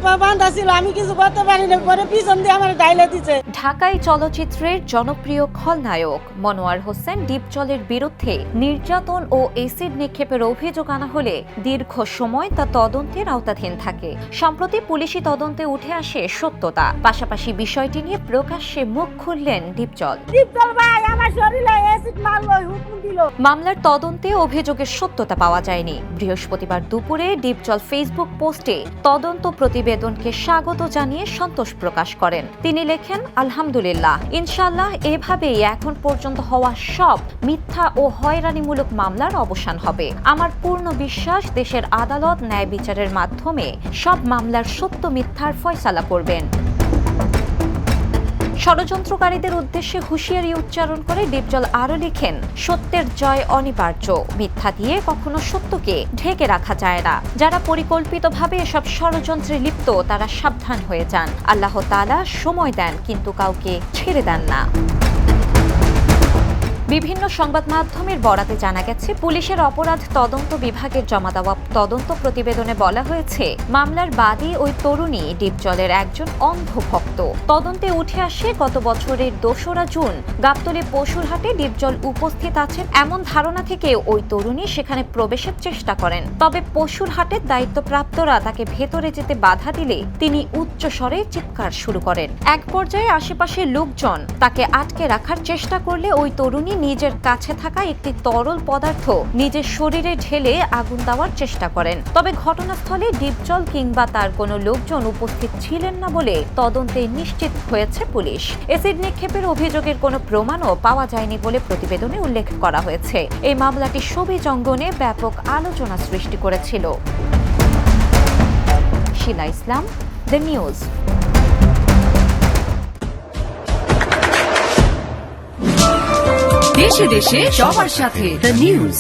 পা বাঁধা ছিল, আমি কিছু করতে পারিনি, পরে পিছন দিয়ে আমার ডাইলে দিছে। ঢাকাই চলচ্চিত্রের জনপ্রিয় খলনায়ক মনোয়ার হোসেন ডিপজলের বিরুদ্ধে নির্যাতন ও এসিড নিক্ষেপের অভিযোগ আনা হলে দীর্ঘ সময় তা তদন্তের আওতাধীন থাকে। সম্প্রতি পুলিশি তদন্তে উঠে আসে সত্যতা, পাশাপাশি বিষয়টি নিয়ে প্রকাশ্যে মুখ খুললেন ডিপজল। ডিপজল ভাই আমার শরীরে অ্যাসিড মারলো, হুকুম দিল। মামলার তদন্তে অভিযোগের সত্যতা পাওয়া যায়নি। বৃহস্পতিবার দুপুরে ডিপজল ফেসবুক পোস্টে তদন্ত প্রতিবেদনকে স্বাগত জানিয়ে সন্তোষ প্রকাশ করেন। তিনি লেখেন, আলহামদুলিল্লাহ, ইনশাআল্লাহ এভাবেই এখন পর্যন্ত হওয়া সব মিথ্যা ও হয়রানিমূলক মামলার অবসান হবে। আমার পূর্ণ বিশ্বাস দেশের আদালত ন্যায় বিচারের মাধ্যমে সব মামলার সত্য মিথ্যার ফয়সালা করবেন। ষড়যন্ত্রকারীদের উদ্দেশ্যে হুঁশিয়ারি উচ্চারণ করে ডিপজল আরও লিখেন, সত্যের জয় অনিবার্য, মিথ্যা দিয়ে কখনো সত্যকে ঢেকে রাখা যায় না। যারা পরিকল্পিতভাবে এসব ষড়যন্ত্রে লিপ্ত তারা সাবধান হয়ে যান। আল্লাহ তাআলা সময় দেন কিন্তু কাউকে ছেড়ে দেন না। বিভিন্ন সংবাদ মাধ্যমের বরাতে জানা গেছে, পুলিশের অপরাধ তদন্ত বিভাগের জমা দেওয়া তদন্ত প্রতিবেদনে বলা হয়েছে, মামলার বাদী ওই তরুণী ডিপজলের একজন অন্ধ ভক্ত। তদন্তে উঠে আসে গত বছরের 2রা জুন গাবতলী পশুরহাটে ডিপজল উপস্থিত আছেন এমন ধারণা থেকে ওই তরুণী সেখানে প্রবেশের চেষ্টা করেন। তবে পশুরহাটের দায়িত্বপ্রাপ্তরা তাকে ভেতরে যেতে বাধা দিলে তিনি উচ্চ স্বরে চিৎকার শুরু করেন। এক পর্যায়ে আশেপাশের লোকজন তাকে আটকে রাখার চেষ্টা করলে ওই তরুণী নিজের কাছে থাকা একটি তরল পদার্থ নিজের শরীরে ঢেলে আগুন দেওয়ার চেষ্টা করেন। তবে ঘটনাস্থলে ডিপজল কিংবা তার কোনো লোকজন উপস্থিত ছিলেন না বলে তদন্তে নিশ্চিত হয়েছে পুলিশ। এসিড নিক্ষেপের অভিযোগের কোনো প্রমাণও পাওয়া যায়নি বলে প্রতিবেদনে উল্লেখ করা হয়েছে। এই মামলাটি শোবিজ অঙ্গনে ব্যাপক আলোচনা সৃষ্টি করেছিল। শিলা ইসলাম, দ্য নিউজ। দেশে দেশে সবার সাথে দ্য নিউজ।